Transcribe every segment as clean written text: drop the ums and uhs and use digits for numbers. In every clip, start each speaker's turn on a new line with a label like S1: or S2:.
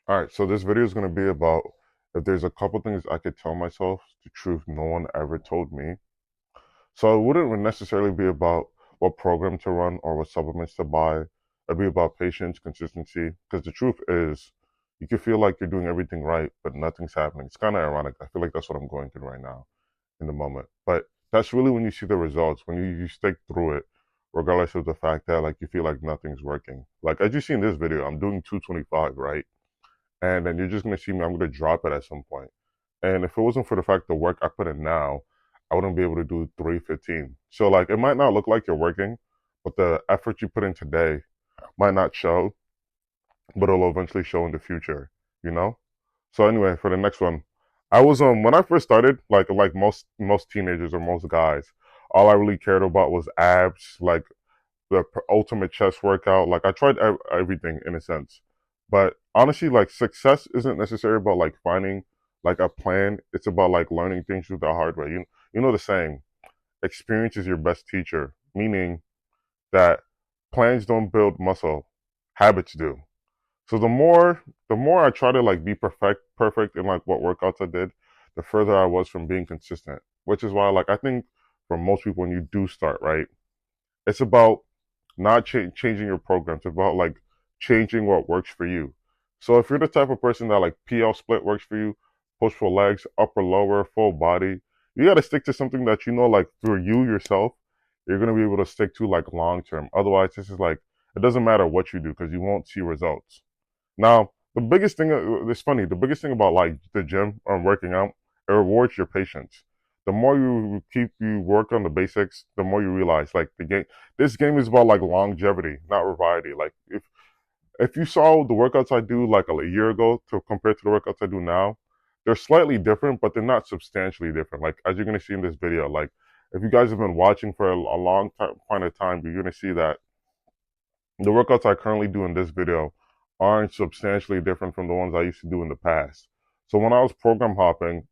S1: All right, so this video is going to be about if there's a couple things I could tell myself, the truth no one ever told me. So it wouldn't necessarily be about what program to run or what supplements to buy. It'd be about patience, consistency, because the truth is you can feel like you're doing everything right, but nothing's happening. It's kind of ironic. I feel like that's what I'm going through right now in the moment. But that's really when you see the results, when you stick through it, regardless of the fact that like you feel like nothing's working. Like as you see in this video, I'm doing 225, right? And then you're just gonna see me. I'm gonna drop it at some point. And if it wasn't for the fact the work I put in now, I wouldn't be able to do 315. So like it might not look like you're working, but the effort you put in today might not show, but it'll eventually show in the future, you know? So anyway, for the next one, I was when I first started, like most teenagers or most guys, all I really cared about was abs, like the ultimate chest workout. Like I tried everything in a sense, but honestly, like success isn't necessarily about like finding like a plan. It's about like learning things through the hard way. You know the saying, experience is your best teacher, meaning that plans don't build muscle, habits do. So the more I try to like be perfect in like what workouts I did, the further I was from being consistent. Which is why like I think for most people when you do start, right, it's about not changing your programs. It's about like changing what works for you. So if you're the type of person that like PL split works for you, push pull legs, upper lower, full body, you got to stick to something that you know like for you yourself, you're gonna be able to stick to like long term. Otherwise, this is like it doesn't matter what you do because you won't see results. Now, the biggest thing, it's funny, the biggest thing about like the gym or working out, it rewards your patience. The more you work on the basics, the more you realize like this game is about like longevity, not variety. Like if you saw the workouts I do like a year ago to compared to the workouts I do now, they're slightly different, but they're not substantially different. Like as you're gonna see in this video, like if you guys have been watching for a long time, point of time, you're gonna see that the workouts I currently do in this video aren't substantially different from the ones I used to do in the past. So when I was program hopping,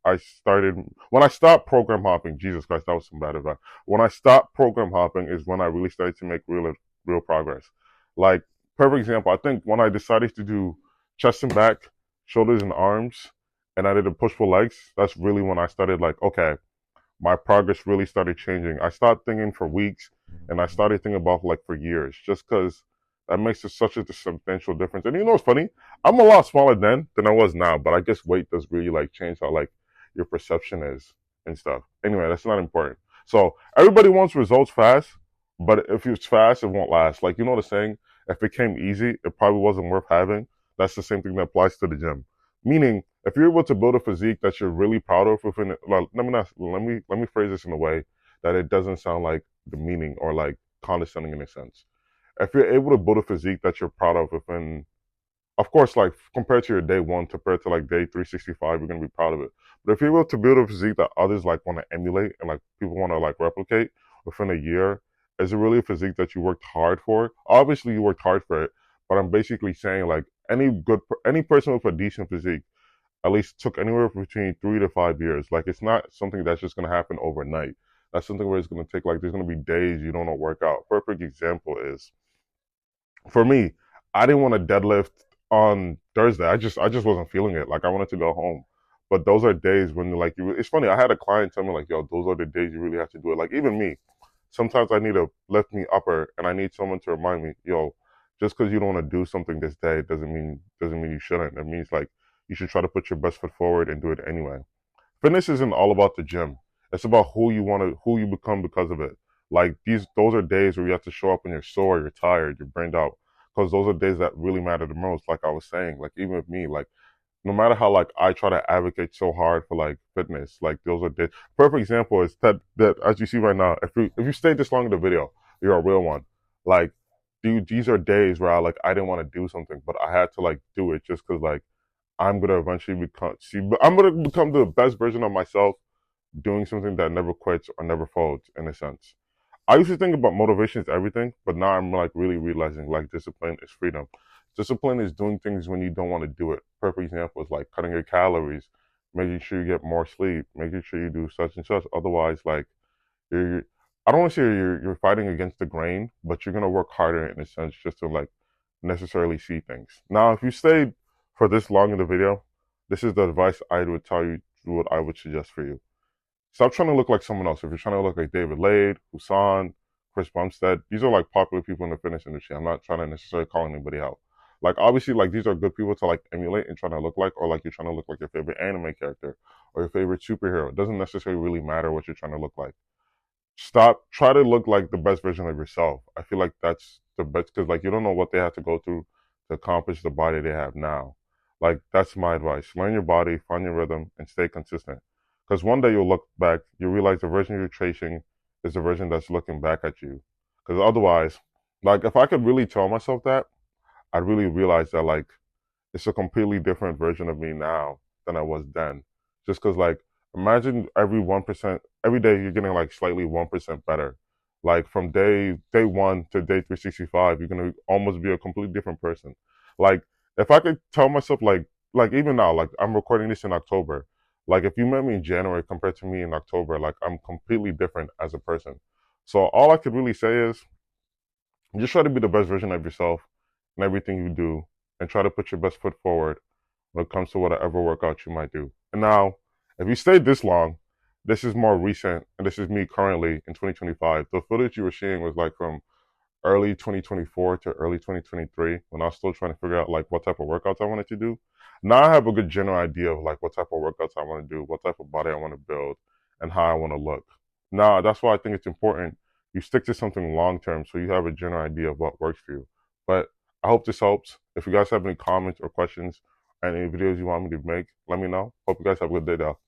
S1: when I stopped program hopping, Jesus Christ, that was some bad advice. When I stopped program hopping is when I really started to make real progress. Like, perfect example, I think when I decided to do chest and back, shoulders and arms, and I did a push pull legs, that's really when I started like, okay, my progress really started changing. I started thinking for weeks and I started thinking about like for years just because that makes it such a substantial difference. And you know what's funny? I'm a lot smaller then than I was now, but I guess weight does really like change how like your perception is and stuff. Anyway, that's not important. So everybody wants results fast, but if it's fast, it won't last. Like you know the saying, if it came easy, it probably wasn't worth having. That's the same thing that applies to the gym. Meaning, if you're able to build a physique that you're really proud of within, well, let me phrase this in a way that it doesn't sound like demeaning or like condescending in a sense. If you're able to build a physique that you're proud of within, of course, like compared to your day one, compared to like day 365, you're gonna be proud of it. But if you're able to build a physique that others like want to emulate and like people want to like replicate within a year, is it really a physique that you worked hard for? Obviously, you worked hard for it, but I'm basically saying like any person with a decent physique at least took anywhere between 3 to 5 years. Like it's not something that's just gonna happen overnight. That's something where it's gonna take like there's gonna be days you don't know work out. Perfect example is for me, I didn't want to deadlift on Thursday. I just wasn't feeling it. Like I wanted to go home. But those are days when like it's funny, I had a client tell me like, yo, those are the days you really have to do it. Like even me, sometimes I need to lift me upper and I need someone to remind me, yo, just because you don't want to do something this day doesn't mean you shouldn't. It means like you should try to put your best foot forward and do it anyway. Fitness isn't all about the gym. It's about who you become because of it. Like those are days where you have to show up and you're sore, you're tired, you're burned out, because those are days that really matter the most. Like I was saying, like even with me, like no matter how like I try to advocate so hard for like fitness, like those are days. Perfect example is that as you see right now, if you stay this long in the video, you're a real one. Like, dude, these are days where I didn't want to do something, but I had to like do it just because like I'm gonna eventually I'm gonna become the best version of myself doing something that never quits or never folds in a sense. I used to think about motivation is everything, but now I'm like really realizing like discipline is freedom. Discipline is doing things when you don't want to do it. Perfect example is like cutting your calories, making sure you get more sleep, making sure you do such and such. Otherwise, like you're I don't want to say you're fighting against the grain, but you're gonna work harder in a sense just to like necessarily see things. Now, if you stay for this long in the video, this is the advice I would tell you, what I would suggest for you. Stop trying to look like someone else. If you're trying to look like David Lade, Husan, Chris Bumstead, these are like popular people in the fitness industry. I'm not trying to necessarily call anybody out. Like obviously, like these are good people to like emulate and trying to look like, or like you're trying to look like your favorite anime character or your favorite superhero. It doesn't necessarily really matter what you're trying to look like. Try to look like the best version of yourself. I feel like that's the best because like you don't know what they have to go through to accomplish the body they have now. Like that's my advice. Learn your body, find your rhythm, and stay consistent. Because one day you'll look back, you realize the version you're chasing is the version that's looking back at you. Because otherwise, like if I could really tell myself that, I'd really realize that like it's a completely different version of me now than I was then. Just because, like, imagine every 1%, every day you're getting like slightly 1% better. Like from day one to day 365, you're gonna almost be a completely different person. Like if I could tell myself like even now, like I'm recording this in October. Like if you met me in January compared to me in October, like I'm completely different as a person. So all I could really say is just try to be the best version of yourself in everything you do and try to put your best foot forward when it comes to whatever workout you might do. And now, if you stayed this long, this is more recent, and this is me currently in 2025. The footage you were seeing was like from early 2024 to early 2023 when I was still trying to figure out like what type of workouts I wanted to do. Now I have a good general idea of like what type of workouts I want to do, what type of body I want to build, and how I want to look. Now that's why I think it's important you stick to something long term so you have a general idea of what works for you. But I hope this helps. If you guys have any comments or questions, any videos you want me to make, let me know. Hope you guys have a good day though.